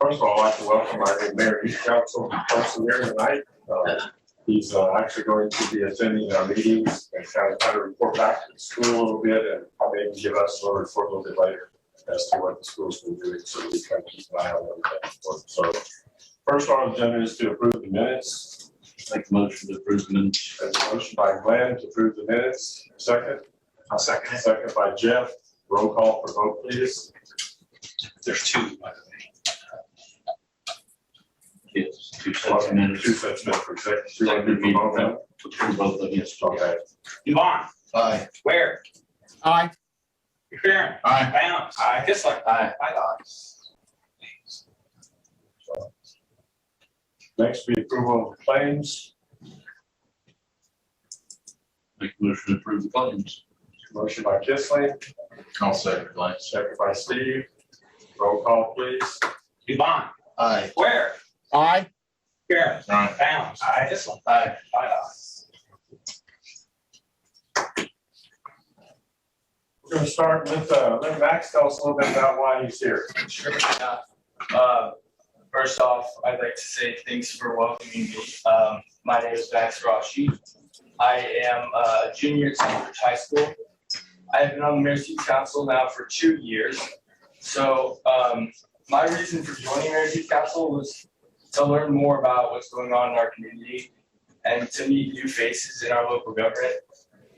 First of all, I'd like to welcome our new mayor, youth council person here tonight. He's actually going to be attending our meetings and kind of report back to the school a little bit and maybe give us a little report a little bit later as to what the school's been doing, so we kind of keep an eye on everything. So first on the agenda is to approve the minutes. Make a motion to approve the minutes. There's a motion by Glenn to approve the minutes. Second. I'll second it. Second by Jeff. Roll call for vote, please. There's two, by the way. Yes, two sets of minutes. Two sets of minutes for executive. You want to do for both of them? Approve both of them, yes. Okay. Yvonne. Aye. Ware. Aye. McFerrin. Aye. Bounce. Aye. Kissler. Aye. Next, we approval of the claims. Make a motion to approve the claims. Motion by Kissling, I'll second the claims. second by Steve. Roll call, please. Yvonne. Aye. Ware. Aye. McFerrin. Aye. Bounce. Aye. Kissler. Aye. We're going to start with, let Max tell us a little bit about why he's here. Sure. First off, I'd like to say thanks for welcoming me. My name is Max Rashid. I am a junior at Cambridge High School. I've been on the Mayor's Youth Council now for 2 years. So my reason for joining Mayor's Youth Council was to learn more about what's going on in our community and to meet new faces in our local government.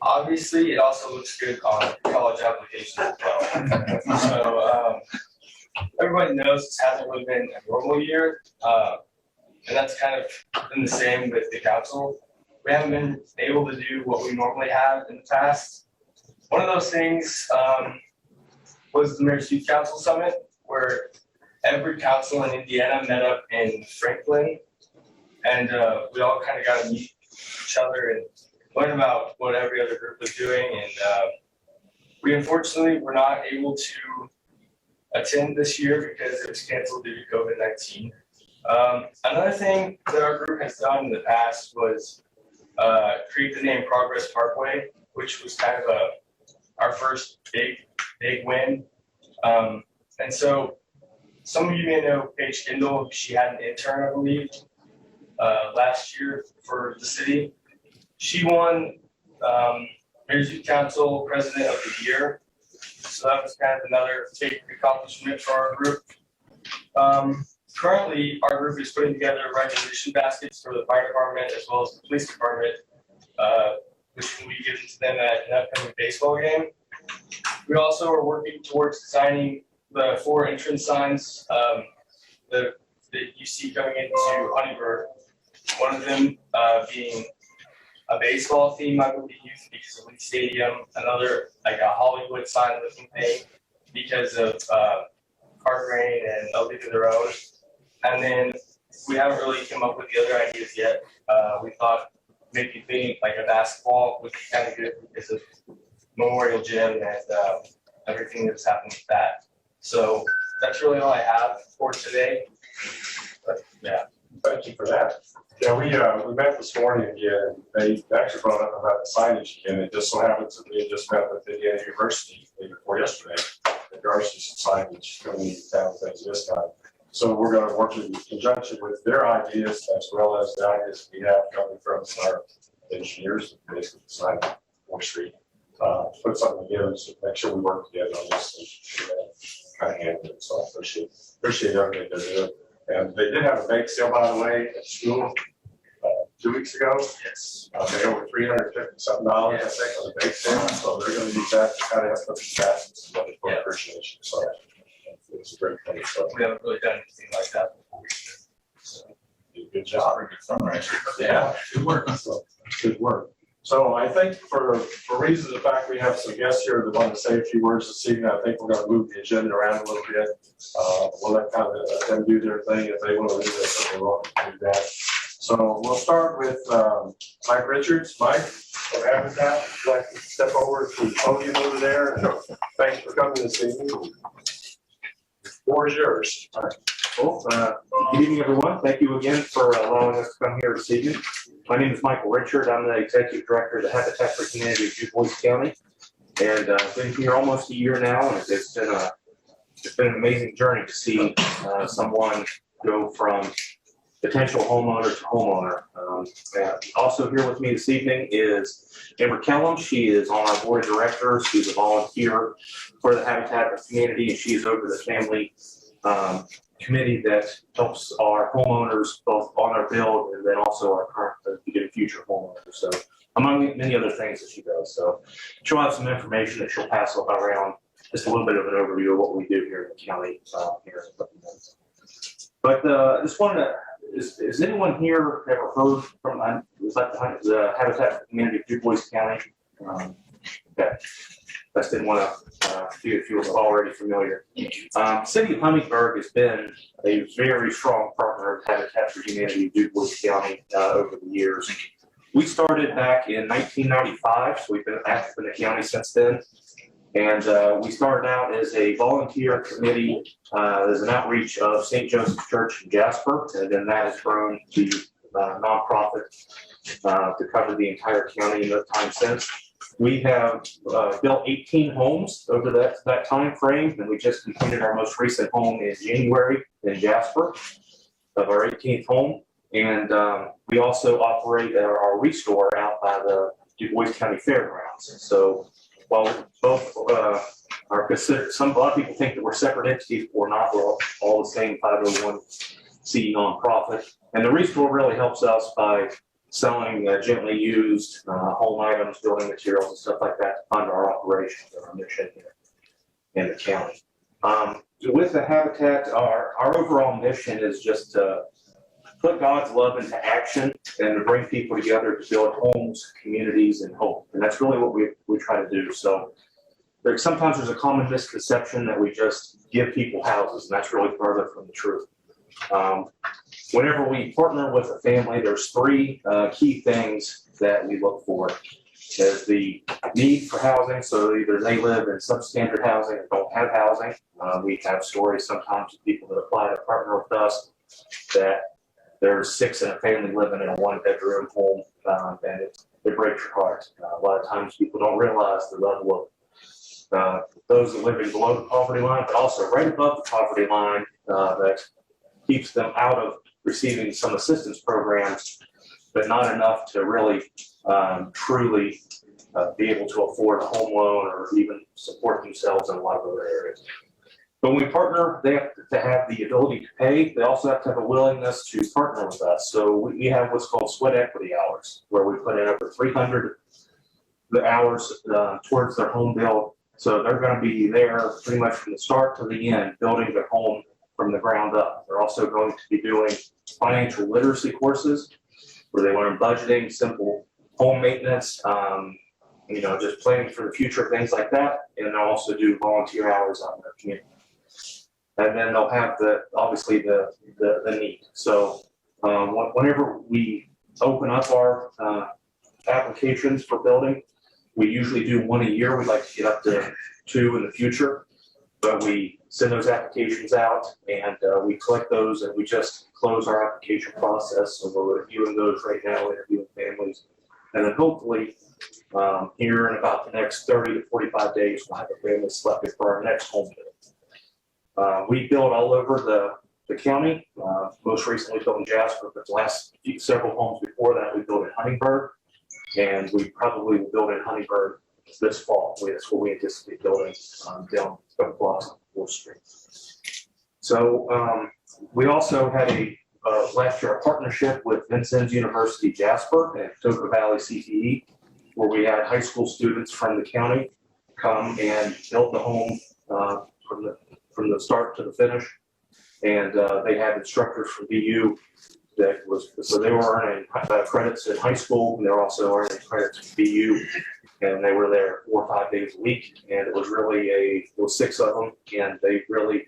Obviously, it also looks good on college applications as well. So everybody knows this hasn't really been a normal year, and that's kind of been the same with the council. We haven't been able to do what we normally have in the past. One of those things was the Mayor's Youth Council Summit, where every council in Indiana met up in Franklin, and we all kind of got to meet each other and learn about what every other group was doing. And we unfortunately were not able to attend this year because it was canceled due to COVID-19. Another thing that our group has done in the past was create the name Progress Parkway, which was kind of our first big win. And so some of you may know Paige Kindle. She had an intern, I believe, last year for the city. She won Mayor's Youth Council President of the Year. So that was kind of another big accomplishment for our group. Currently, our group is putting together recognition baskets for the fire department as well as the police department, which will be given to them at an upcoming baseball game. We also are working towards designing the 4 entrance signs that you see coming into Honeymoon. One of them being a baseball theme, I believe, because of Lee Stadium. Another, like a Hollywood sign looking thing because of Car Rain and A League of Their Own. And then we haven't really come up with the other ideas yet. We thought maybe being like a basketball would be kind of good because of Memorial Gym and everything that's happened with that. So that's really all I have for today. But yeah. Thank you for that. Yeah, we met this morning again. They actually brought up about the signage again. It just so happens that we just met with Indiana University the day before yesterday. In regards to some signage coming into town things this time. So we're going to work in conjunction with their ideas as well as the ideas we have coming from our engineers, basically design 4th Street. Put something together to make sure we work together on this and kind of handle it. So I appreciate everything they're doing. And they did have a bake sale, by the way, at school 2 weeks ago. Yes. They over $350-something, I think, on the bake sale. So they're going to use that to kind of help put the baskets for appreciation. So it's a great thing. So We haven't really done anything like that before. So. good job. Good fundraiser. Yeah, good work. So, good work. So I think for reasons of fact, we have some guests here that want to say a few words this evening. I think we're going to move the agenda around a little bit. We'll let kind of them do their thing. If they want to do this, they will do that. So we'll start with Mike Richards. Mike, from Habitat, would you like to step over to the podium over there? And thanks for coming this evening. The floor is yours. All right. Cool. Good evening, everyone. Thank you again for allowing us to come here this evening. My name is Michael Richard. I'm the Executive Director of the Habitat for Humanity of Dubois County. And I've been here almost a year now, and it's been it's been an amazing journey to see someone go from potential homeowner to homeowner. And also here with me this evening is Amber Kellum. She is on our board of directors. She's a volunteer for the Habitat for Humanity, and she's over the family committee that helps our homeowners both on our build and then also our current and future homeowners. So among many other things that she does. So she'll have some information that she'll pass around, just a little bit of an overview of what we do here in the county here in a couple minutes. But just wanted to, is anyone here ever heard from, it was like the Habitat for Humanity of DuBois County? Okay. Just didn't want to see if you were already familiar. City of Huntingburg has been a very strong partner of Habitat for Humanity of DuBois County over the years. We started back in 1995, so we've been active in the county since then. And we started out as a volunteer committee as an outreach of St. Joseph's Church in Jasper, and then that has grown to nonprofit to cover the entire county in the time since. We have built 18 homes over that time frame, and we just completed our most recent home in January in Jasper of our 18th home. And we also operate our restore out by the DuBois County Fairgrounds. So while both are considered, a lot of people think that we're separate entities, we're not. We're all the same 501c nonprofit. And the restore really helps us by selling gently used home items, building materials, and stuff like that to fund our operations and our mission here in the county. With the Habitat, our overall mission is just to put God's love into action and to bring people together to build homes, communities, and hope. And that's really what we try to do. So sometimes there's a common misconception that we just give people houses, and that's really further from the truth. Whenever we partner with a family, there's three key things that we look for. There's the need for housing, so either they live in substandard housing or don't have housing. We have stories sometimes of people that apply to partner with us that there's 6 in a family living in a 1-bedroom home, and it breaks your heart. A lot of times people don't realize the level of those that live below the poverty line, but also right above the poverty line that keeps them out of receiving some assistance programs, but not enough to really truly be able to afford a home loan or even support themselves in a lot of other areas. But when we partner, they have to have the ability to pay. They also have to have a willingness to partner with us. So we have what's called sweat equity hours, where we put in over 300 hours towards their home build. So they're going to be there pretty much from the start to the end, building their home from the ground up. They're also going to be doing financial literacy courses where they learn budgeting, simple home maintenance, just planning for the future, things like that. And they'll also do volunteer hours out in their community. And then they'll have obviously the need. So whenever we open up our applications for building, we usually do 1 a year. We'd like to get up to 2 in the future, but we send those applications out and we collect those, and we just close our application process. So we're reviewing those right now, interviewing families, and then hopefully here in about the next 30 to 45 days, we'll have a family selected for our next home build. We build all over the county, most recently built in Jasper, but the last several homes before that we built in Huntingburg, and we probably will build in Huntingburg this fall. That's what we anticipate building down a couple blocks on 4th Street. So we also had last year a partnership with Vincennes University Jasper and Toca Valley CTE, where we had high school students from the county come and build the home from the start to the finish. And they had instructors from VU so they were earning credits in high school, and they were also earning credits from VU, and they were there 4 or 5 days a week. And it was really it was 6 of them, and they really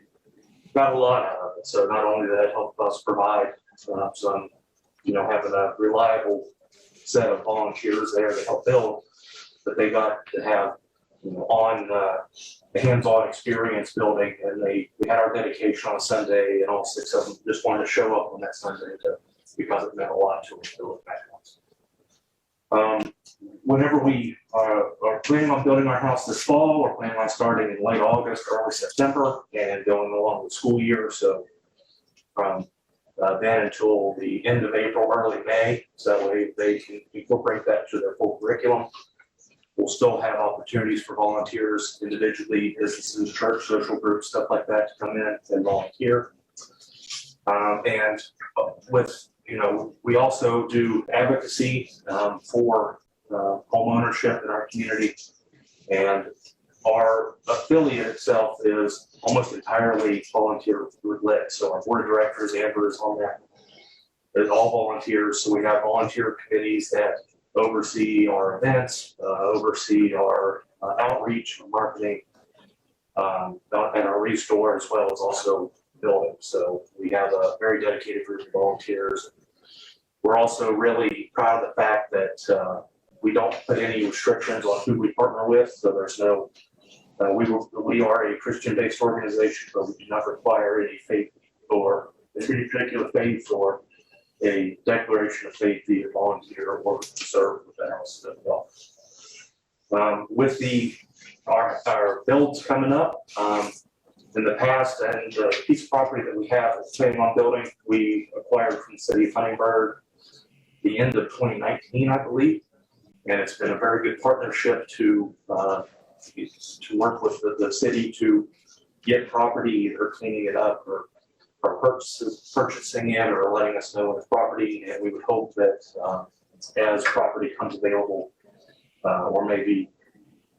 got a lot out of it. So not only did that help us provide some, having a reliable set of volunteers there to help build, but they got to have hands-on experience building, and we had our dedication on a Sunday, and all 6 of them just wanted to show up on that Sunday because it meant a lot to them to look back on. Whenever we are planning on building our house this fall. We're planning on starting in late August, early September, and going along with the school year. So from then until the end of April, early May, so that way they can incorporate that to their full curriculum. We'll still have opportunities for volunteers, individually, businesses, church, social groups, stuff like that to come in and volunteer. And with, we also do advocacy for home ownership in our community. And our affiliate itself is almost entirely volunteer led. So our board of directors, Amber is on that. It's all volunteers. So we have volunteer committees that oversee our events, oversee our outreach, marketing, and our restore, as well as also building. So we have a very dedicated group of volunteers. We're also really proud of the fact that we don't put any restrictions on who we partner with. So there's no, we are a Christian-based organization, but we do not require any faith or any particular faith or a declaration of faith to either volunteer or serve with the house as well. With our builds coming up, in the past, and the piece of property that we have planning on building, we acquired from the city of Huntingburg the end of 2019, I believe. And it's been a very good partnership to work with the city to get property, either cleaning it up or purchasing it or letting us know when it's property. And we would hope that as property comes available, or maybe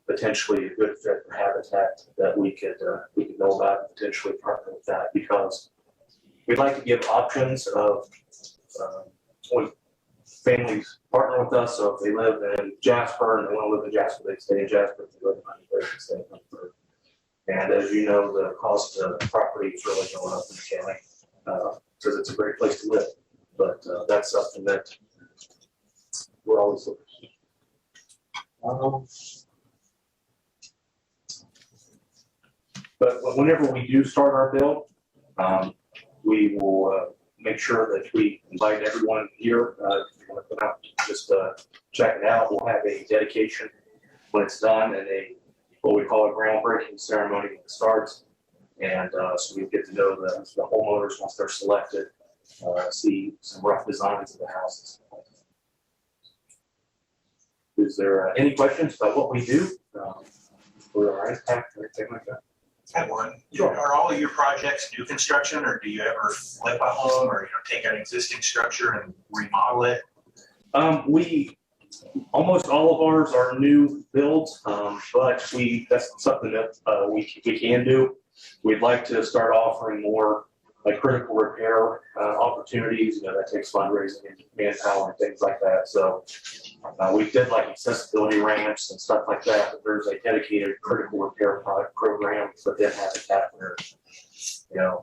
potentially a good fit for habitat, that we could know about and potentially partner with that, because we'd like to give options of when families partner with us. So if they live in Jasper and they want to live in Jasper, they stay in Jasper. If they live in Huntingburg, they stay in Huntingburg. And as you know, the cost of property is really going up in the county because it's a great place to live. But that's something that we're always looking at. But whenever we do start our build, we will make sure that we invite everyone here. If you want to come out, just check it out. We'll have a dedication when it's done and what we call a groundbreaking ceremony when it starts. And so we get to know the homeowners once they're selected, see some rough designs of the houses. Is there any questions about what we do for our impact or anything like that? I have one. Sure. Are all of your projects new construction, or do you ever flip a home, or take an existing structure and remodel it? We almost all of ours are new builds, but that's something that we can do. We'd like to start offering more like critical repair opportunities. That takes fundraising and manpower and things like that. So we did like accessibility ramps and stuff like that, but there's a dedicated critical repair program for them habitat where,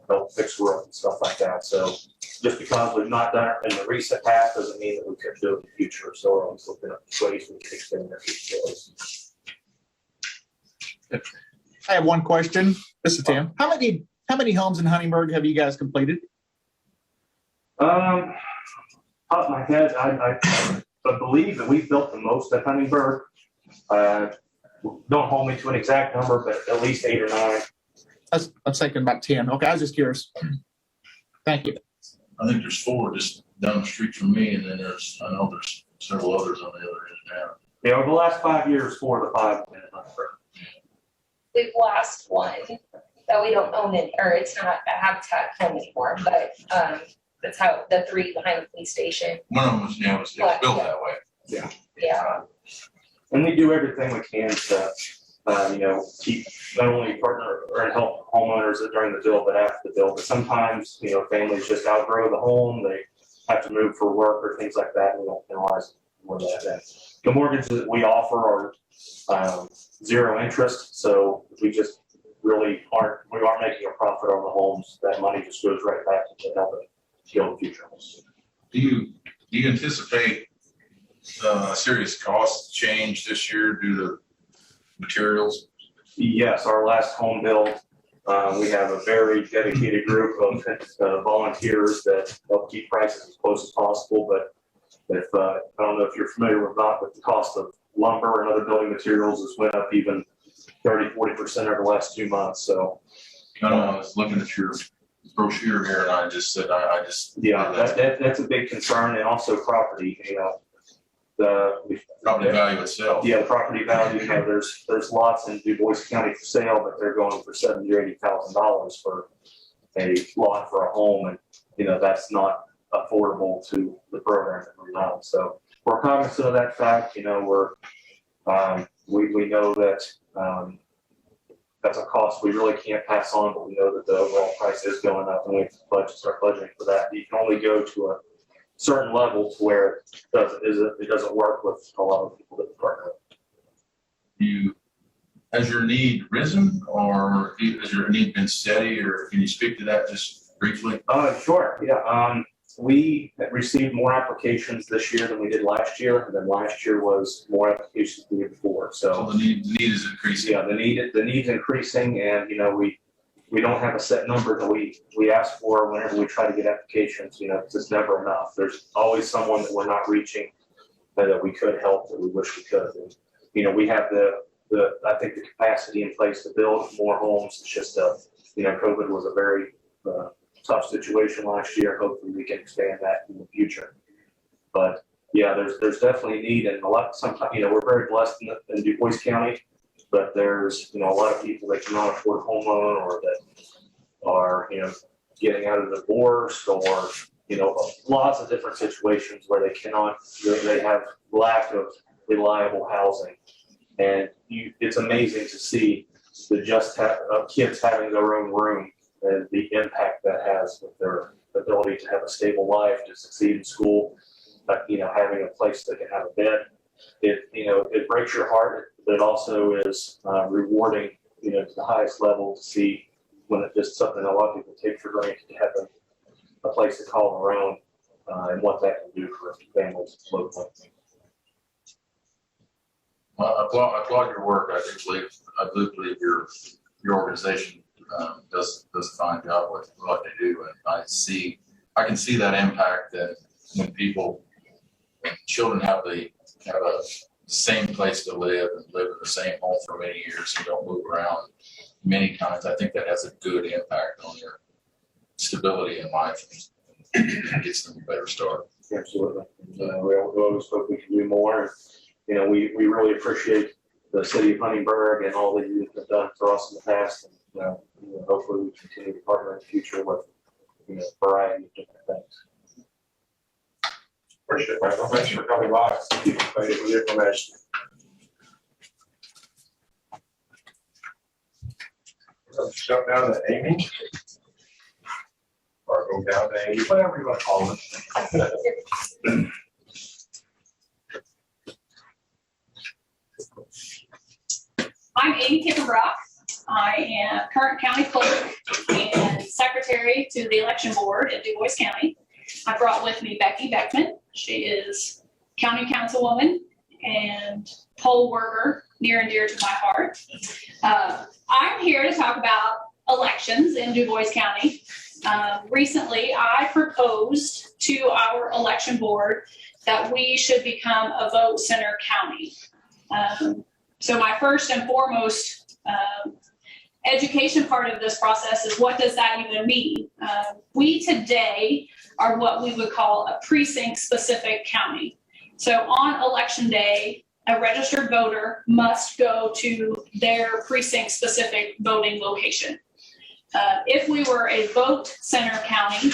help fix roof and stuff like that. So just because we've not done it in the recent past doesn't mean that we couldn't do it in the future. So we're always looking at ways we can extend their capabilities. I have one question. This is Tim. How many homes in Huntingburg have you guys completed? Top of my head, I believe that we've built the most at Huntingburg. Don't hold me to an exact number, but at least 8 or 9. I was thinking about 10. Okay, I was just curious. Thank you. I think there's 4 just down the street from me, and then I know there's several others on the other end now. Yeah, over the last 5 years, 4 to 5 in Huntingburg. We've lost one that we don't own it, or it's not a habitat home anymore, but that's how the 3 behind the police station. One of them was, it was built that way. Yeah. And we do everything we can to, keep not only partner or help homeowners during the build, but after the build. But sometimes, families just outgrow the home. They have to move for work or things like that. And we don't penalize more than that. The mortgages that we offer are 0 interest. So we just really aren't making a profit on the homes. That money just goes right back to help it heal the future homes. Do you anticipate a serious cost change this year due to materials? Yes, our last home build, we have a very dedicated group of volunteers that help keep prices as close as possible. But if I don't know if you're familiar or not, but the cost of lumber and other building materials has went up even 30-40% over the last 2 months. So I was looking at your brochure here and I just said, I just. yeah, that's a big concern, and also property, you know. Property value itself. Yeah, the property value, you know, there's lots in Du Bois County for sale, but they're going for $70,000 or $80,000 for a lot for a home, and you know that's not affordable to the program that we run. So we're cognizant of that fact. You know, we know that that's a cost we really can't pass on, but we know that the overall price is going up, and we have to start budgeting for that. You can only go to a certain level to where it doesn't work with a lot of people that we partner with. Has your need risen, or has your need been steady, or can you speak to that just briefly? Sure, yeah. We received more applications this year than we did last year, and then last year was more applications than the year before. So the need is increasing. Yeah, the need's increasing, and you know, we don't have a set number that we ask for whenever we try to get applications. You know, it's just never enough. There's always someone that we're not reaching that we could help, that we wish we could. And, you know, we have I think the capacity in place to build more homes. It's just you know, COVID was a very tough situation last year. Hopefully we can expand that in the future. But yeah, there's definitely a need, and sometimes, you know, we're very blessed in Du Bois County, but there's, you know, a lot of people that cannot afford a home loan, or that are, you know, getting out of the divorce, or, you know, lots of different situations where they have lack of reliable housing. And it's amazing to see kids having their own room and the impact that has with their ability to have a stable life, to succeed in school. But, you know, having a place that can have a bed, it breaks your heart, but it also is rewarding, you know, to the highest level to see when it's just something a lot of people take for granted, to have a place to call their own, and what that can do for families locally. Well, I applaud your work. I do believe your organization does a fine job with what they do, and I can see that impact, that when children have a same place to live and live in the same home for many years and don't move around many times. I think that has a good impact on their stability in life and gets them a better start. Absolutely. We always hope we can do more. You know, we really appreciate the city of Huntingburg and all that you have done for us in the past. And, you know, hopefully we continue to partner in the future with, you know, a variety of different things. Appreciate it, Michael. Thanks for coming by. Thank you for the information. Let's jump down to Amy. Or go down to Amy, whatever you want to call it. I'm Amy Kippenbrock. I am current county clerk and secretary to the election board at Du Bois County. I brought with me Becky Beckman. She is county councilwoman and poll worker, near and dear to my heart. I'm here to talk about elections in Du Bois County. Recently, I proposed to our election board that we should become a vote center county. So my first and foremost education part of this process is, what does that even mean? We today are what we would call a precinct-specific county. So on election day, a registered voter must go to their precinct-specific voting location. If we were a vote center county,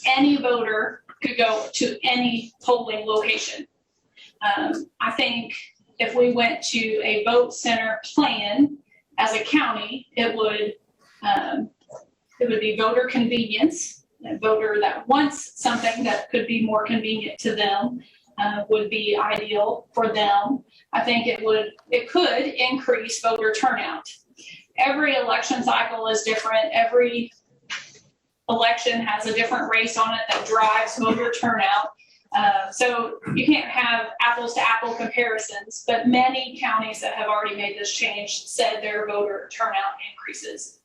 any voter could go to any polling location. I think if we went to a vote center plan as a county, it would be voter convenience. A voter that wants something that could be more convenient to them would be ideal for them. I think it could increase voter turnout. Every election cycle is different. Every election has a different race on it that drives voter turnout. So you can't have apples to apple comparisons, but many counties that have already made this change said their voter turnout increases.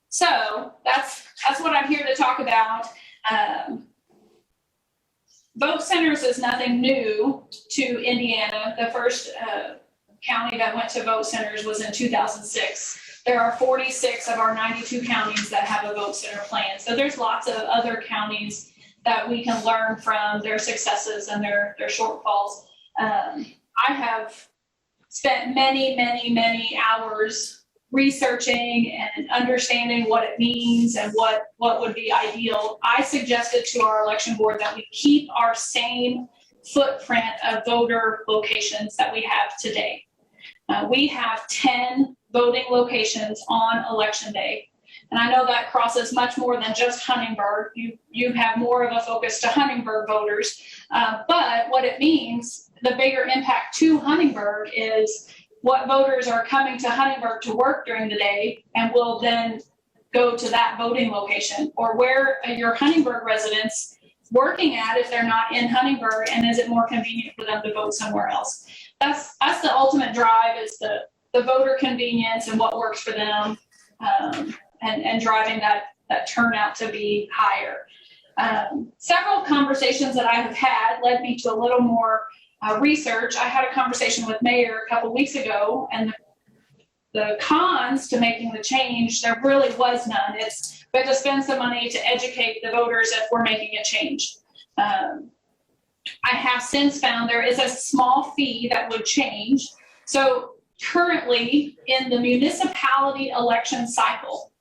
So that's what I'm here to talk about. vote centers is nothing new to Indiana. The first county that went to vote centers was in 2006. There are 46 of our 92 counties that have a vote center plan. So there's lots of other counties that we can learn from their successes and their shortfalls. I have spent many hours researching and understanding what it means and what would be ideal. I suggested to our election board that we keep our same footprint of voter locations that we have today. We have 10 voting locations on election day. And I know that crosses much more than just Huntingburg. You have more of a focus to Huntingburg voters. But what it means, the bigger impact to Huntingburg is what voters are coming to Huntingburg to work during the day and will then go to that voting location, or where are your Huntingburg residents working at if they're not in Huntingburg, and is it more convenient for them to vote somewhere else? That's the ultimate drive, is the voter convenience and what works for them, and driving that turnout to be higher. Several conversations that I have had led me to a little more research. I had a conversation with Mayor a couple weeks ago, and the cons to making the change, there really was none. It's we have to spend some money to educate the voters if we're making a change. I have since found there is a small fee that would change. So currently in the municipality election cycle,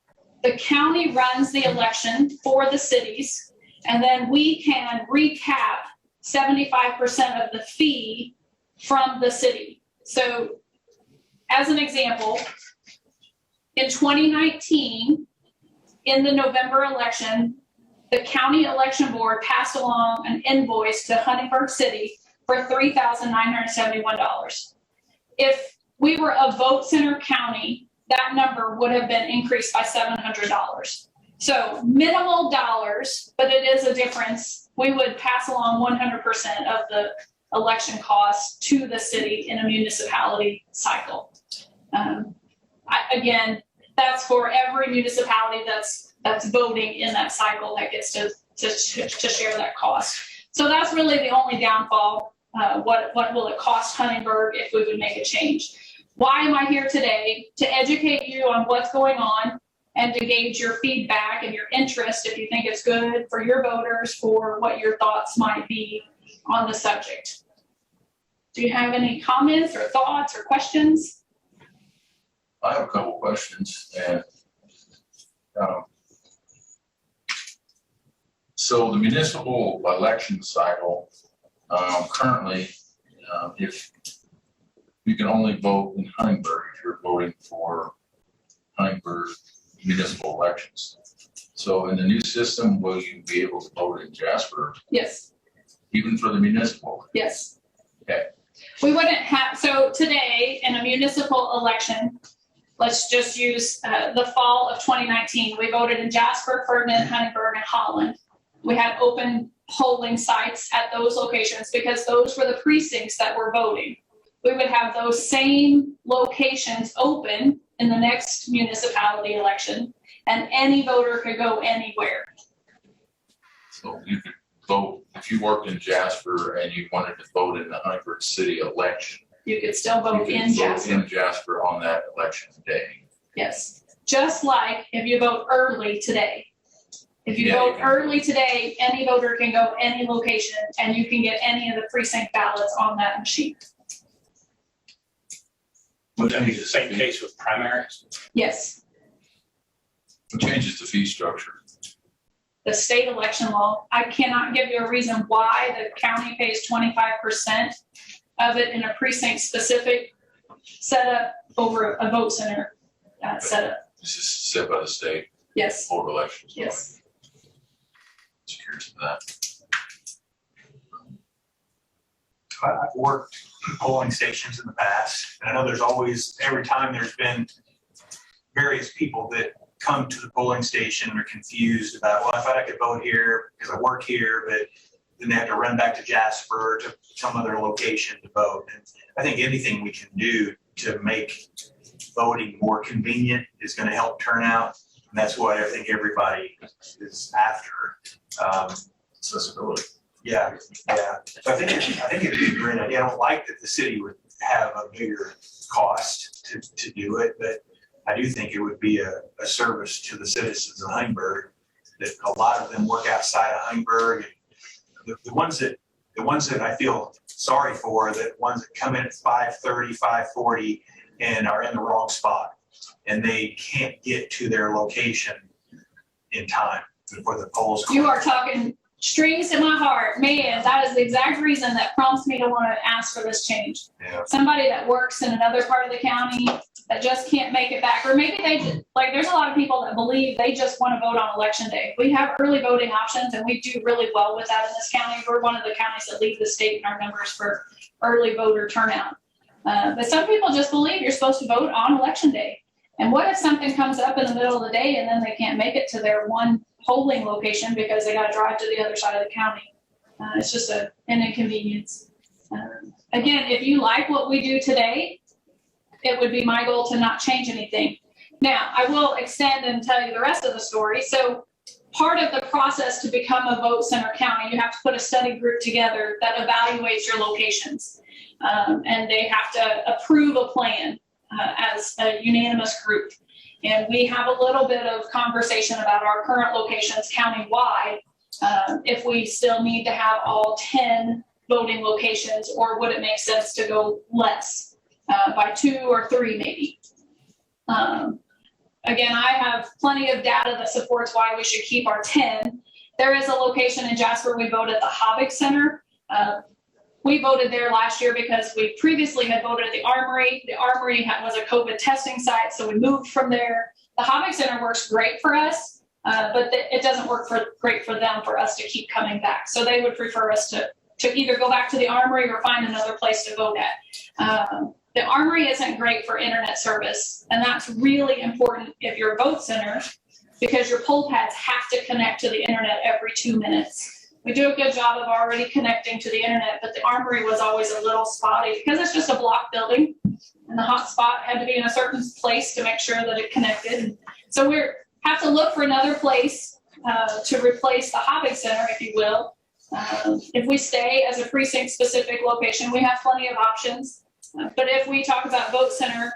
the county runs the election for the cities, and then we can recap 75% of the fee from the city. So as an example, in 2019, in the November election, the county election board passed along an invoice to Huntingburg City for $3,971. If we were a vote center county, that number would have been increased by $700. So minimal dollars, but it is a difference. We would pass along 100% of the election costs to the city in a municipality cycle. Again, that's for every municipality that's voting in that cycle that gets to share that cost. So that's really the only downfall. What will it cost Huntingburg if we would make a change? Why am I here today? To educate you on what's going on and to gauge your feedback and your interest, if you think it's good for your voters, for what your thoughts might be on the subject. Do you have any comments or thoughts or questions? I have a couple questions, and so the municipal election cycle, currently, if you can only vote in Huntingburg if you're voting for Huntingburg municipal elections. So in the new system, will you be able to vote in Jasper? Yes. Even for the municipal? Yes. Okay. We wouldn't have, so today in a municipal election, let's just use the fall of 2019, we voted in Jasper, Ferdinand, Huntingburg, and Holland. We had open polling sites at those locations because those were the precincts that were voting. We would have those same locations open in the next municipality election, and any voter could go anywhere. So you could vote, if you worked in Jasper and you wanted to vote in the Huntingburg City election, You could still vote you could in vote Jasper. in Jasper on that election day. Yes. Just like if you vote early today. If you Yeah, vote you can. early today, any voter can go any location and you can get any of the precinct ballots on that machine. Would that be the same case with primaries? Yes. It changes the fee structure. The state election law, I cannot give you a reason why the county pays 25% of it in a precinct specific setup over a vote center setup. This is set by the state Yes. board of elections. Yes. Just curious of that. I've worked polling stations in the past, and I know there's always, every time there's been various people that come to the polling station and are confused about, well, I thought I could vote here because I work here, but then they have to run back to Jasper to some other location to vote. And I think anything we can do to make voting more convenient is going to help turnout. And that's what I think everybody is after. Accessibility. Yeah, yeah. So I think it'd be a great idea. I don't like that the city would have a bigger cost to do it, but I do think it would be a service to the citizens of Huntingburg, that a lot of them work outside of Huntingburg. And the ones that I feel sorry for are the ones that come in at 5:30, 5:40 and are in the wrong spot, and they can't get to their location in time before the polls. You are talking strings to my heart. Man, that is the exact reason that prompts me to want to ask for this change. Yeah. Somebody that works in another part of the county that just can't make it back, or maybe there's a lot of people that believe they just want to vote on election day. We have early voting options, and we do really well with that in this county. We're one of the counties that lead the state in our numbers for early voter turnout. But some people just believe you're supposed to vote on election day. And what if something comes up in the middle of the day and then they can't make it to their one polling location because they got to drive to the other side of the county? It's just an inconvenience. Again, if you like what we do today, it would be my goal to not change anything. Now, I will extend and tell you the rest of the story. So part of the process to become a vote center county, you have to put a study group together that evaluates your locations. And they have to approve a plan as a unanimous group. And we have a little bit of conversation about our current locations countywide, if we still need to have all 10 voting locations, or would it make sense to go less, by 2 or 3 maybe. Again, I have plenty of data that supports why we should keep our 10. There is a location in Jasper, we voted at the Havoc Center. We voted there last year because we previously had voted at the Armory. The Armory was a COVID testing site, so we moved from there. The Havoc Center works great for us, but it doesn't work great for them for us to keep coming back. So they would prefer us to either go back to the Armory or find another place to vote at. The Armory isn't great for internet service, and that's really important if you're a vote center, because your poll pads have to connect to the internet every 2 minutes. We do a good job of already connecting to the internet, but the Armory was always a little spotty because it's just a block building, and the hotspot had to be in a certain place to make sure that it connected. So we have to look for another place to replace the Havoc Center, if you will. If we stay as a precinct-specific location, we have plenty of options. But if we talk about vote center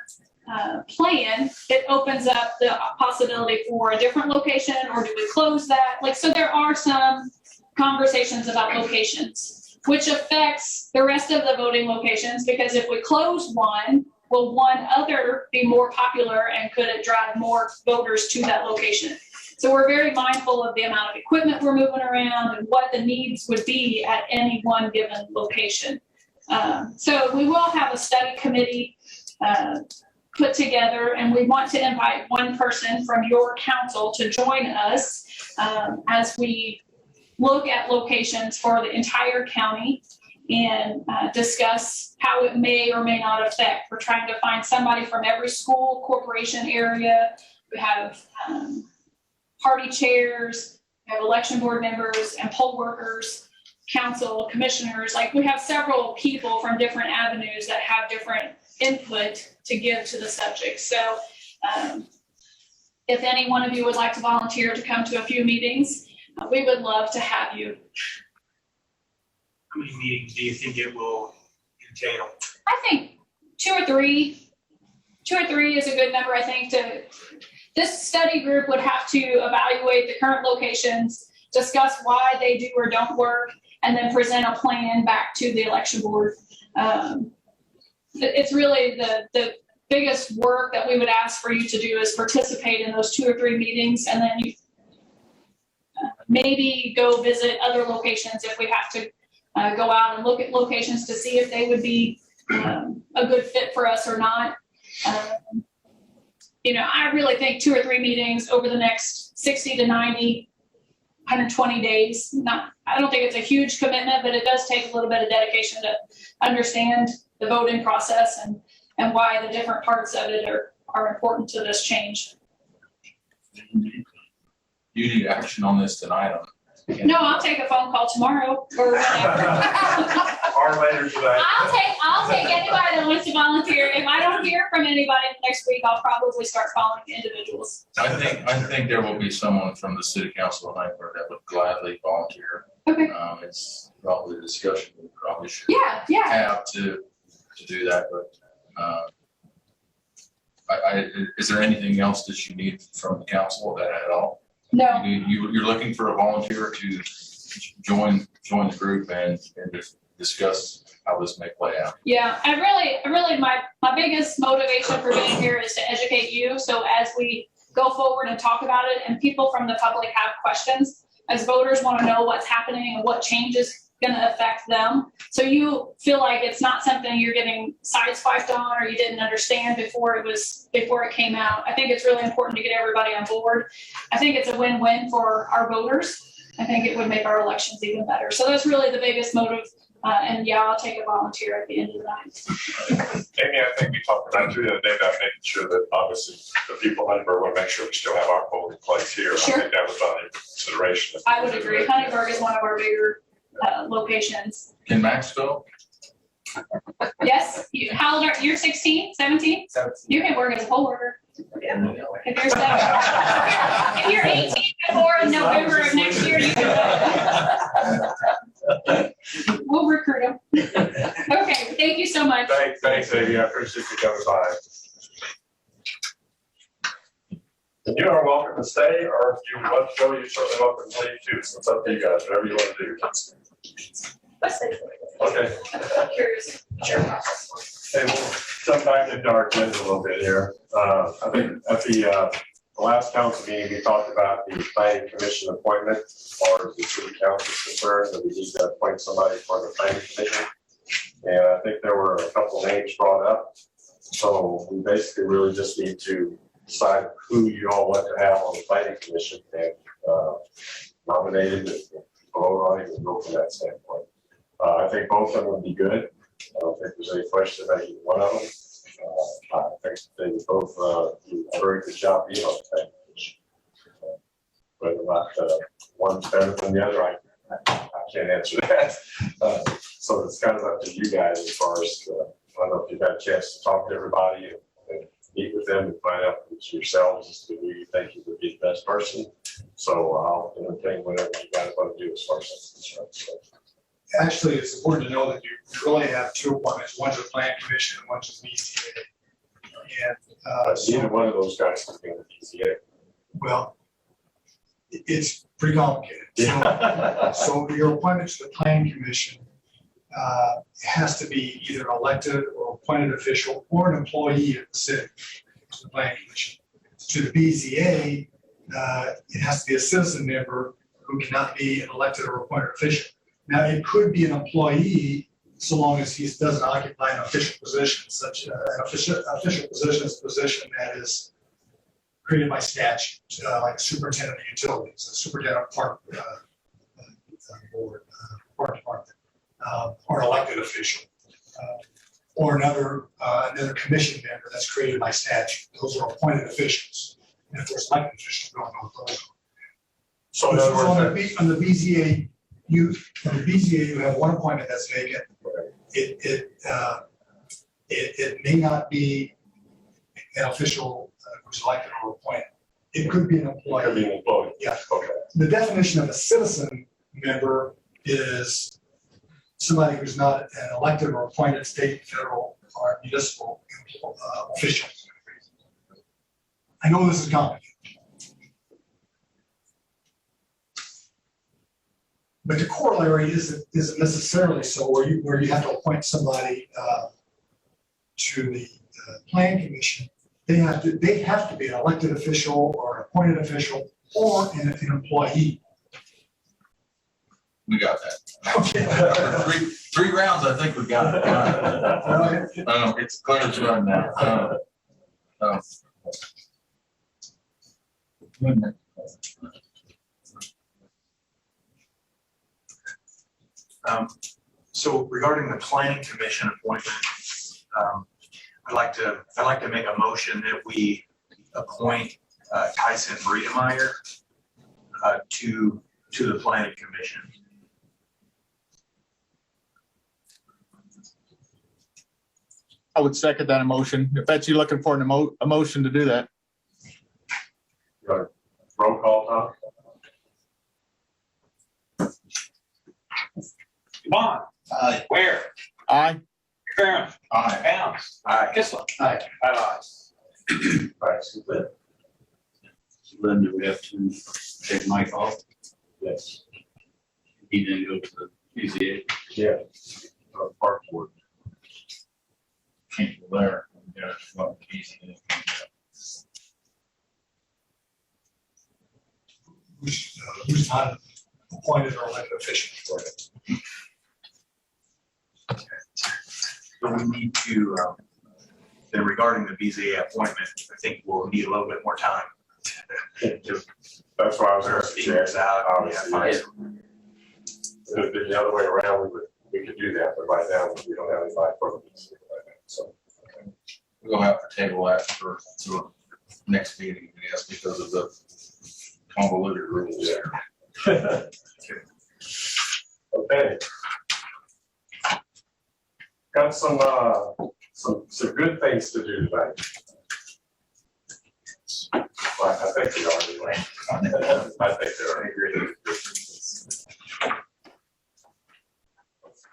plan, it opens up the possibility for a different location, or do we close that? So there are some conversations about locations, which affects the rest of the voting locations, because if we close one, will one other be more popular, and could it drive more voters to that location? So we're very mindful of the amount of equipment we're moving around and what the needs would be at any one given location. So we will have a study committee put together, and we want to invite one person from your council to join us as we look at locations for the entire county and discuss how it may or may not affect. We're trying to find somebody from every school, corporation area. We have party chairs, we have election board members and poll workers, council, commissioners. We have several people from different avenues that have different input to give to the subject. So if any one of you would like to volunteer to come to a few meetings, we would love to have you. How many meetings do you think it will entail? I think 2 or 3. 2 or 3 is a good number, I think. This study group would have to evaluate the current locations, discuss why they do or don't work, and then present a plan back to the election board. It's really the biggest work that we would ask for you to do is participate in those 2 or 3 meetings, and then you maybe go visit other locations if we have to go out and look at locations to see if they would be a good fit for us or not. I really think 2 or 3 meetings over the next 60 to 90, 120 days. I don't think it's a huge commitment, but it does take a little bit of dedication to understand the voting process and why the different parts of it are important to this change. You need action on this tonight. No, I'll take a phone call tomorrow or whatever. Or later today. I'll take anybody that wants to volunteer. If I don't hear from anybody next week, I'll probably start calling individuals. I think there will be someone from the city council of Huntingburg that would gladly volunteer. Okay. It's probably the discussion we probably should Yeah, yeah. have to do that, but, is there anything else that you need from the council at all? No, You're looking for a volunteer to join the group and discuss how this may play out. yeah. I really, my biggest motivation for being here is to educate you. So as we go forward and talk about it, and people from the public have questions, as voters want to know what's happening and what change is going to affect them. So you feel like it's not something you're getting sideswiped on or you didn't understand before it came out. I think it's really important to get everybody on board. I think it's a win-win for our voters. I think it would make our elections even better. So that's really the biggest motive. And yeah, I'll take a volunteer at the end of the night. Amy, I think we talked about too the other day about making sure that obviously the people in Huntingburg want to make sure we still have our polling place here. Sure. I think that was under consideration. I would agree. Huntingburg is one of our bigger locations. Can Max go? Yes. How old are you? You're 16, 17? 17. You can work as a poll worker. If you're 7, if you're 18 before November of next year, you can vote. We'll recruit them. Okay, thank you so much. Thanks, Amy. I appreciate you coming by. And you are welcome to stay, or if you want to go, you're certainly welcome to leave too. So it's up to you guys, whatever you want to do. Okay. I'm curious. Sure. Hey, we'll jump back into our agenda a little bit here. I think at the last council meeting, we talked about the planning commission appointment, or the city council is concerned, that we need to appoint somebody for the planning commission. And I think there were a couple names brought up. So we basically really just need to decide who you all want to have on the planning commission and nominate him and vote on it and go from that standpoint. I think both of them would be good. I don't think there's any question about either one of them. I think they both do a very good job being on the planning commission. Whether or not one's better than the other, I can't answer that. So it's kind of up to you guys as far as, I don't know if you've had a chance to talk to everybody and meet with them and find out yourselves as to who you think you would be the best person. So I'll entertain whatever you guys want to do as far as that's concerned. So. Actually, it's important to know that you really have two appointments. One's a plan commission and one's a BCA. And Neither one of those guys is being the BCA. well, it's pretty complicated. Yeah. So your appointment to the plan commission has to be either elected or appointed official or an employee of the city to the plan commission. To the BZA, it has to be a citizen member who cannot be an elected or appointed official. Now, it could be an employee so long as he doesn't occupy an official position, such an official position is a position that is created by statute, like a superintendent of utilities, a superintendent of park board, park department, or an elected official, or another commission member that's created by statute. Those are appointed officials. And if there's elected officials, we don't know what those are. So in other words, On the BZA, you have one appointment that's vacant. It may not be an official who's elected or appointed. It could be an employee. could be an employee. Yeah. Okay. The definition of a citizen member is somebody who's not an elected or appointed state, federal, or municipal official. I know this is complicated. But the corollary isn't necessarily so where you have to appoint somebody to the plan commission. They have to be an elected official or an appointed official or an employee. We got that. Okay. Three rounds, I think we got it. It's clear as mud now. So regarding the planning commission appointment, I'd like to make a motion that we appoint Tyson Breedemeyer to the planning commission. I would second that emotion. If that's you looking for an emotion to do that. Right. Roll call, Tom? Vaughn. Aye. Ware. Aye. Karen. Aye. Bounce. Aye. Kissel. Aye. 5 ayes. Thanks, Lynn. Lynn, do we have to take Mike off? Yes. He didn't go to the BZA. Yeah. Park board. Can't go there. Yeah, it's not easy. Who's not appointed or elected official for it. So we need to, then regarding the BZA appointment, I think we'll need a little bit more time to That's why I was figure asking. this out. Obviously, Yeah, if it'd been the other way around, we could do that, but right now, we don't have anybody for the BZA right now, so. We'll have to table that for to next meeting, I guess, because of the convoluted rules there. Okay. Got some good things to do tonight. Well, I think they are anyway. I think they are.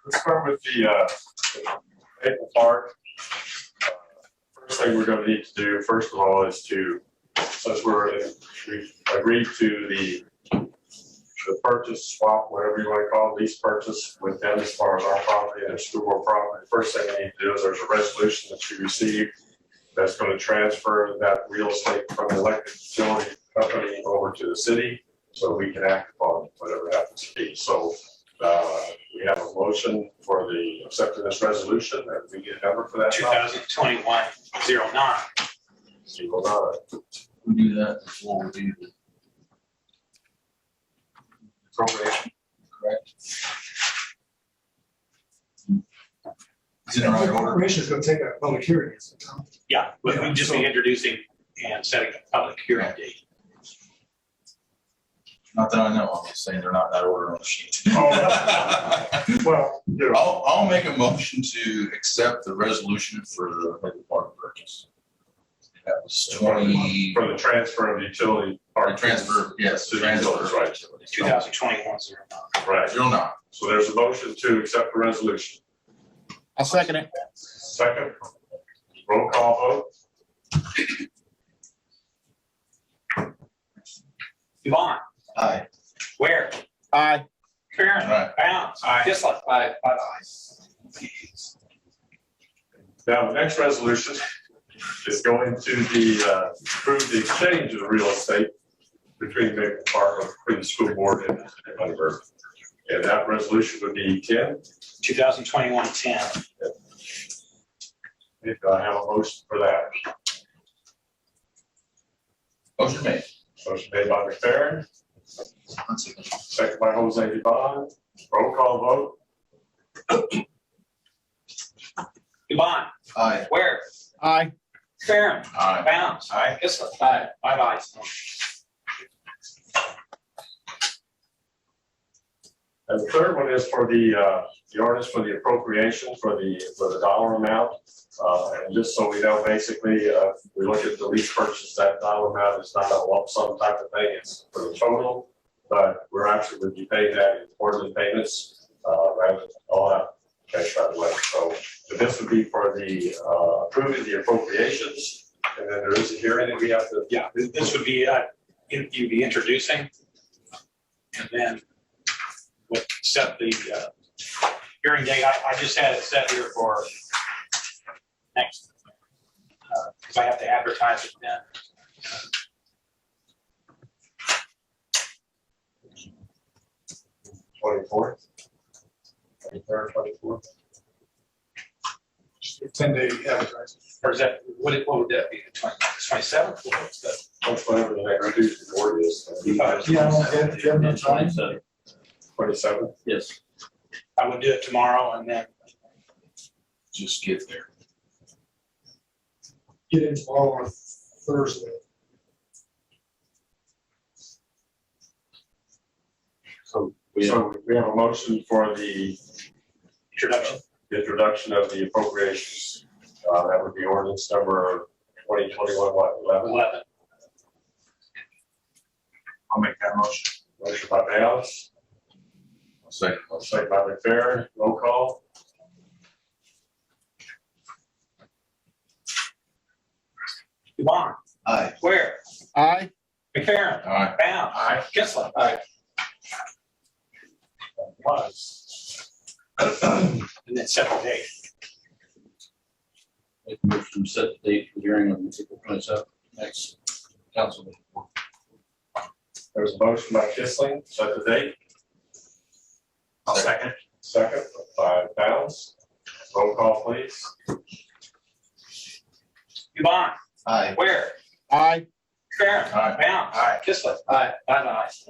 Let's start with the Maple Park. First thing we're gonna need to do, first of all, is to, since we've agreed to the purchase, swap, whatever you wanna call it, lease purchase with them as far as our property and their school board property. The first thing we need to do is there's a resolution that you received that's gonna transfer that real estate from the electric utility company over to the city, so we can act upon whatever happens to be. So, we have a motion for the accepting this resolution, and we get a number for that. 2021-09. 09. We do that before we do the appropriation, correct? Is it in the right order? Appropriation is gonna take a public hearing. isn't it, Tom? Yeah, but we'd just be introducing and setting a public hearing date. Not that I know, I'm just saying they're not in that order on the sheet. Well, you know, I'll make a motion to accept the resolution for the Maple Park purchase. That was 20, for the transfer of the utility. or transfer, yes, To the transfer. utilities, right. 2021-09. Right. You're not. So there's a motion to accept the resolution. I'll second it. Second, roll call Vaughn. Aye. Ware. Aye. Karen. Aye. Bounce. Kissel. Aye. 5 ayes. vote. Now, the next resolution is going to be approve the exchange of the real estate between Maple Park, between the school board and Huntingburg. And that resolution would be 10. 2021-10. If I have a motion for that. Motion made. Motion made by McFerrin, second by Jose Yvonne. Roll call vote. Vaughn. Aye. Ware. Aye. Karen. Aye. Bounce. Kissel. Aye. 5 ayes. And the third one is for the ordinance for the appropriation for the dollar amount. And just so we know, basically, we look at the lease purchase, that dollar amount is not a lump sum type of thing, it's for the total. But we're actually going to be paying that in quarterly payments, rather than all out cash right away. So this would be for the approving the appropriations, and then there is a hearing that we have to. Yeah, this would be, you'd be introducing, and then would set the hearing date. I just had it set here for next, because I have to advertise it then. 24th, 23rd, 24th. 10-day advertising. Or is that, what would that be, the 27th? What's that? Whatever the next Tuesday board is. Yeah, do you have enough time? 27th. Yes. I would do it tomorrow and then, Just get there. Get in tomorrow or Thursday. So we have a motion for the introduction. of the appropriations. That would be ordinance number 2021, 11. I'll make that motion. Motion by Bales. Second. Second by McFerrin, roll call. Yvonne. Aye. Ware. Aye. McFerrin. Aye. Bound. Aye. Kissling. Aye. Was. And then set the date. Make a motion to set the date for the hearing on April 27th, next council meeting. There's a motion by Kissling, set the date. I'll second. Second by Bounds. Roll call, please. Yvonne. Aye. Ware. Aye. McFerrin. Aye. Bound. Aye. Kissling. Aye. 5 ayes.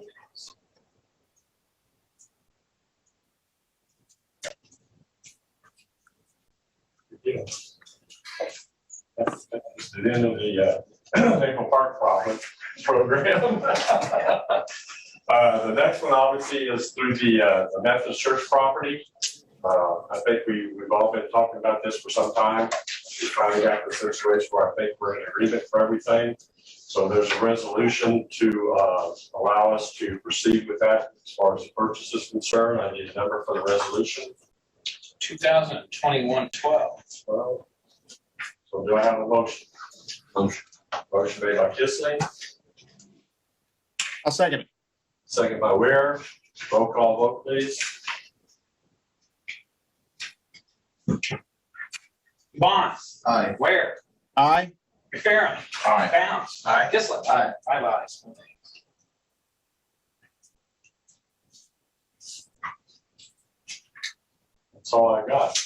That's the end of the Maple Park program. The next one obviously is through the Methodist Church property. I think we've all been talking about this for some time. We finally got the situation where I think we're in agreement for everything. So there's a resolution to allow us to proceed with that as far as the purchase is concerned. I need a number for the resolution. 2021-12. So do I have a motion? Motion. Motion made by Kissling, I'll second it. second by Ware. Roll call vote, please. Yvonne. Aye. Ware. Aye. McFerrin. Aye. Bounds. Aye. Kissling. Aye. 5 ayes. That's all I got.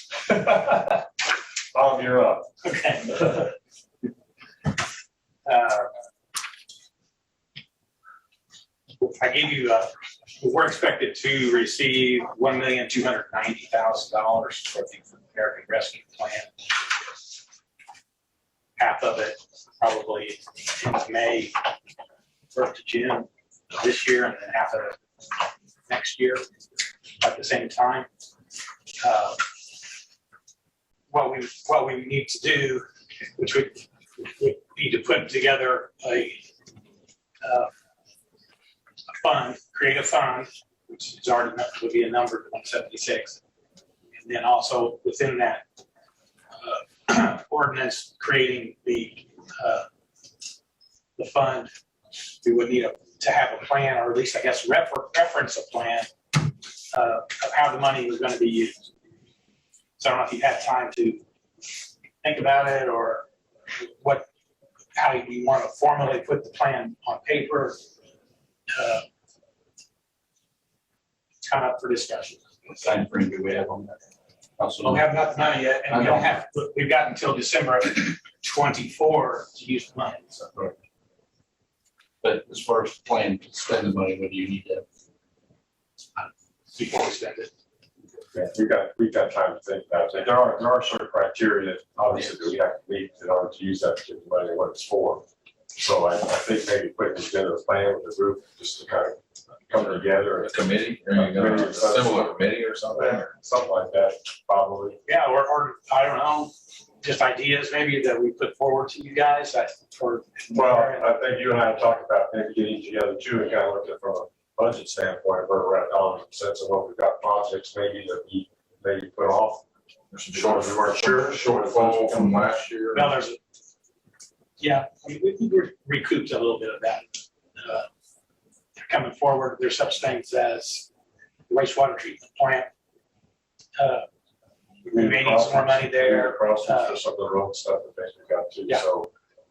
Tom, you're up. Okay. I gave you, we're expected to receive $1,290,000 for the American Rescue Plan. Half of it probably in May, 1st of June this year, and then half of it next year at the same time. What we need to do, which we need to put together a fund, create a fund, which is already would be a number 176, and then also within that ordinance creating the fund, we would need to have a plan, or at least I guess reference a plan of how the money was going to be used. So I don't know if you had time to think about it, or how you want to formally put the plan on paper. Come up for discussion. What time frame do we have on that? Well, we have enough money yet, and we don't have, we've got until December of 24 to use the money. So But as far as plan to spend the money, what do you need to? before we spend it. Yeah, we've got time to think about it. There are certain criteria that obviously that we have to meet in order to use that particular money and what it's for. So I think maybe putting together a plan with the group just to kind of come together. A committee, or you got a similar committee or something? Something like that, probably. Yeah, or I don't know, just ideas maybe that we put forward to you guys for. Well, I think you and I talked about maybe getting together too and kind of look at it from a budget standpoint, where we're at dollars and cents and what we've got projects maybe that we maybe put off. There's some Because we weren't sure. shortfall from last year. Well, we recouped a little bit of that. Coming forward, there's such things as wastewater treatment plant. We may need some more money there. Crossings for some of the road stuff that things we've got too. Yeah. So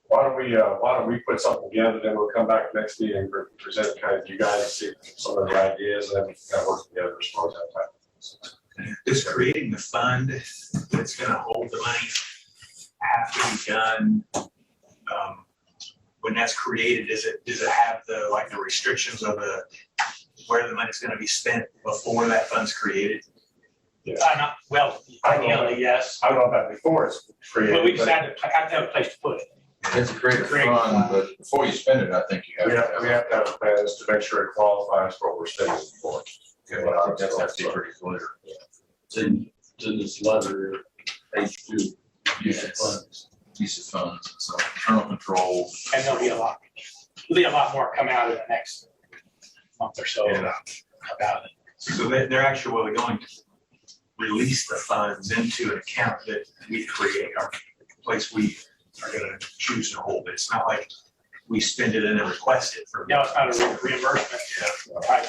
why don't we put something together, then we'll come back next meeting and present kind of you guys, see some of the ideas, and then we can kind of work together as far as that type. Does creating the fund that's gonna hold the money have to be done? When that's created, does it have the restrictions of where the money's gonna be spent before that fund's created? Well, ideally, yes, I don't know about before it's created. but we just have to have a place to put it. It's a great fund, but before you spend it, I think you have to. We have to have a plan to make sure it qualifies for what we're spending it for. Yeah, I think that's have to be pretty clear. It's in this letter, page 2. Use of funds. Use of funds, so internal control. And there'll be a lot more come out in the next month or so about it. So they're actually going to release the funds into an account that we create, our place we are gonna choose to hold. It's not like we spend it and then request it for. No, it's not a reimbursement. Right.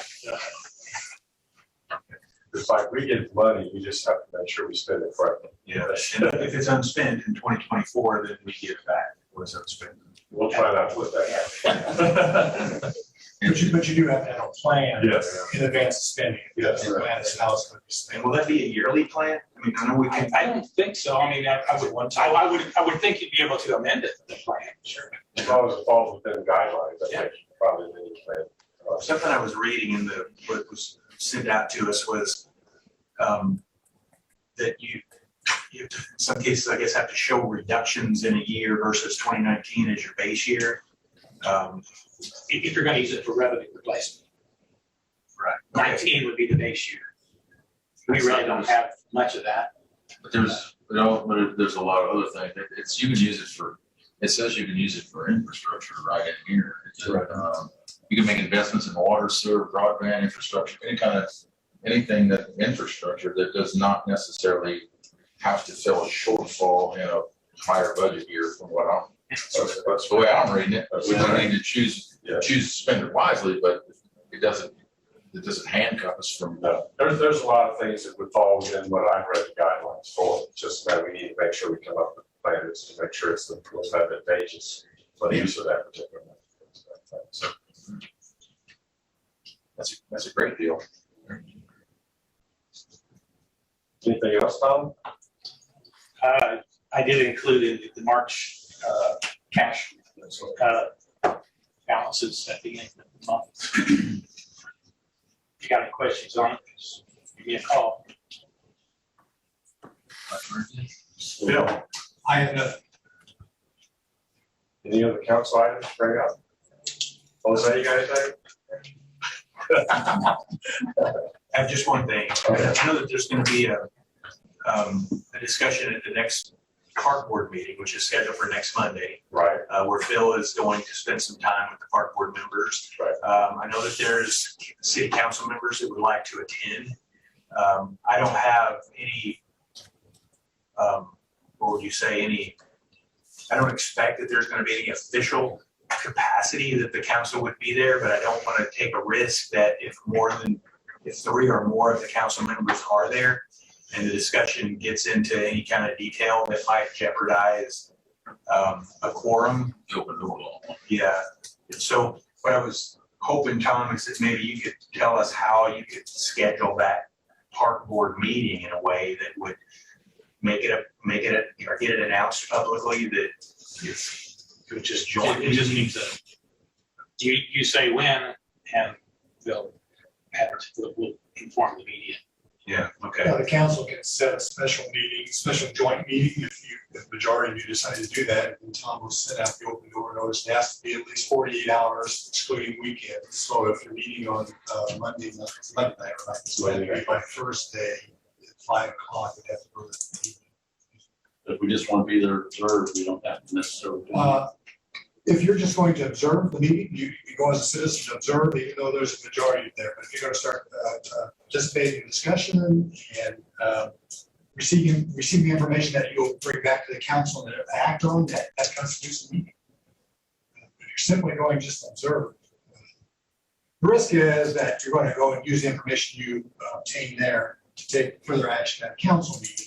It's like we get money, we just have to make sure we spend it correctly. Yeah, and if it's unspent in 2024, then we get it back. What's unspent? We'll try not to put that. But you do have to have a plan Yes. in advance of spending. Yes. The plan is how it's going to be spent. And will that be a yearly plan? I mean, I know we can. I don't think so. I mean, I would think you'd be able to amend it, the plan, sure. As long as it falls within guidelines, I think probably any plan. Something I was reading in what was sent out to us was that you in some cases, I guess, have to show reductions in a year versus 2019 as your base year. If you're gonna use it for revenue replacement. Right. 19 would be the base year. We really don't have much of that. But there's a lot of other things. It's, you can use it for, it says you can use it for infrastructure right in here. You can make investments in water, sewer, broadband infrastructure, anything that infrastructure that does not necessarily have to fill a shortfall in a higher budget year from what that's the way I'm reading it. We don't need to choose to spend it wisely, but it doesn't handcuff us from. There's a lot of things that would fall within what I've read the guidelines for. Just that we need to make sure we come up with plans to make sure it's the most advantageous for the use of that particular one. So That's a great deal. anything else, Tom? I did include in the March cash balances at the end of the month. If you got any questions on it, just give me a call. Bill, I have nothing. any other council items to bring up? Jose, you got anything? I have just one thing. I know that there's going to be a discussion at the next park board meeting, which is scheduled for next Monday. Right. Where Phil is going to spend some time with the park board members. Right. I know that there's city council members that would like to attend. I don't have any, what would you say, I don't expect that there's going to be any official capacity that the council would be there, but I don't want to take a risk that if 3 or more of the council members are there and the discussion gets into any kind of detail that might jeopardize a quorum. Open door law. Yeah. So what I was hoping, Tom, is that maybe you could tell us how you could schedule that park board meeting in a way that would or get it announced publicly that you would just join. It just needs you say when, and we'll inform the media. Yeah, okay. The council can set a special joint meeting if the majority of you decide to do that, and Tom will send out the open door notice. It has to be at least 48 hours excluding weekends. So if you're meeting on Monday night, right? So it'd be by Thursday at 5 o'clock, you'd have to go to the meeting. If we just want to be there observed, we don't have to necessarily. If you're just going to observe the meeting, you go as a citizen to observe, even though there's a majority there. But if you're going to start participating in discussion and receiving information that you'll bring back to the council and act on, that constitutes a meeting. If you're simply going just to observe, the risk is that you're going to go and use the information you obtain there to take further action at a council meeting.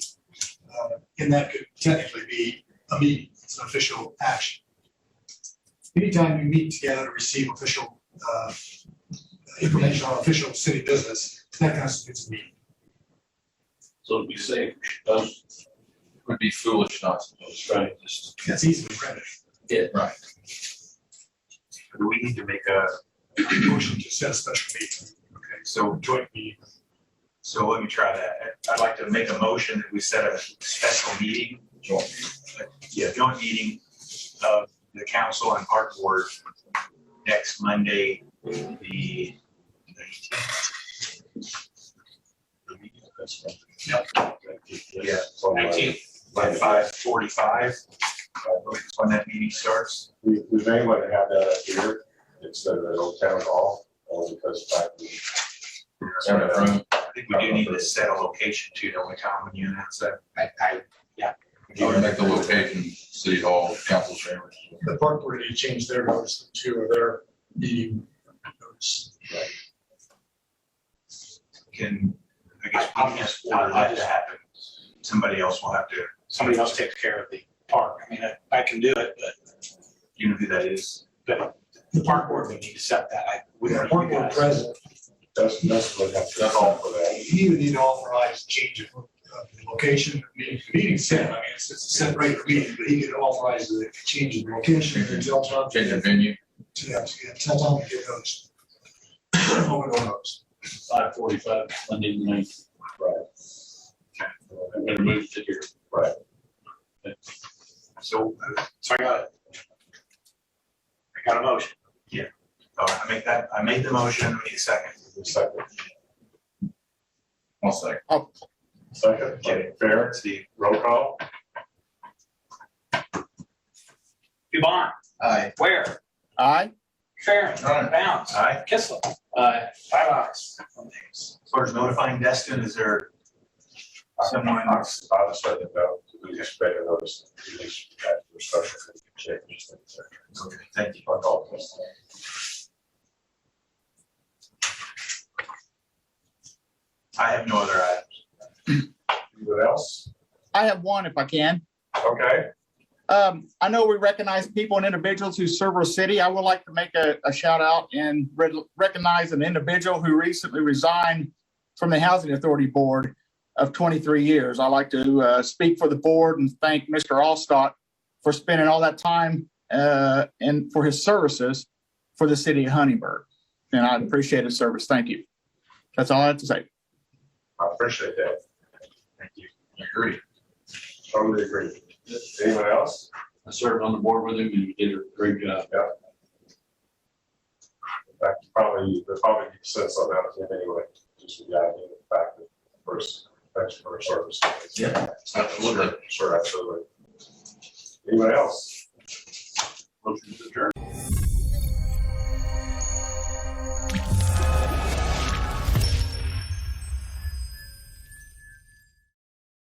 And that could technically be a meeting. It's an official action. Anytime you meet together to receive official information on official city business, that constitutes a meeting. So to be safe, It would be foolish not to. right, just. That's easily printed. Yeah. Right. Do we need to make a Motion to set a special meeting. okay? So Joint meeting. So let me try that. I'd like to make a motion that we set a special meeting. Joint meeting of the council and park board next Monday, the 19th. Yeah, 19th. At 5:45. When that meeting starts. We may want to have that up here instead of at Old Town Hall, only because in the room. I think we do need to set a location too, don't we, Tom, when you announce that? You would make the location City Hall, council chambers. The park board need to change their notice to their meeting notice. Can, I guess, we can't order that to happen. Somebody else will have to, Somebody else takes care of the park. I mean, I can do it, but you know who that is? the park board would need to set that. The park board president, That's what have to call for that. he would need to authorize change of the location, the meeting set, I mean, it's a set regular meeting, but he could authorize the change of the location and tell Tom. Change the venue. Tell Tom to get those. Over those. 5:45, Monday the 9th. Right. I'm gonna move to here. Right. So, So I got a motion. I made the motion, we need a second. Second. One second. Second, okay, fair, Steve. roll call. Dubon. Aye. Ware. Aye. Sharon. Aye. Bounce. Aye. Kissel. Aye. 5 ayes. As far as notifying Destin, is there someone? I'll just let them know, we just better notice, at least that for social changes. Okay, thank you. I'll call this. I have no other items. Anyone else? I have one if I can. Okay, I know we recognize people and individuals who serve our city. I would like to make a shout out and recognize an individual who recently resigned from the Housing Authority Board of 23 years. I'd like to speak for the board and thank Mr. Allstott for spending all that time and for his services for the city of Huntingburg. And I appreciate his service. Thank you. That's all I have to say. I appreciate that, Thank you. Agree. totally agree. Anyone else? I served on the board with him and he did a great job. In fact, probably, the probably need to send something out to him anyway, just the idea of the fact that first, thanks for our service. Yeah, absolutely. Sure, absolutely. Anyone else? Motion to adjourn.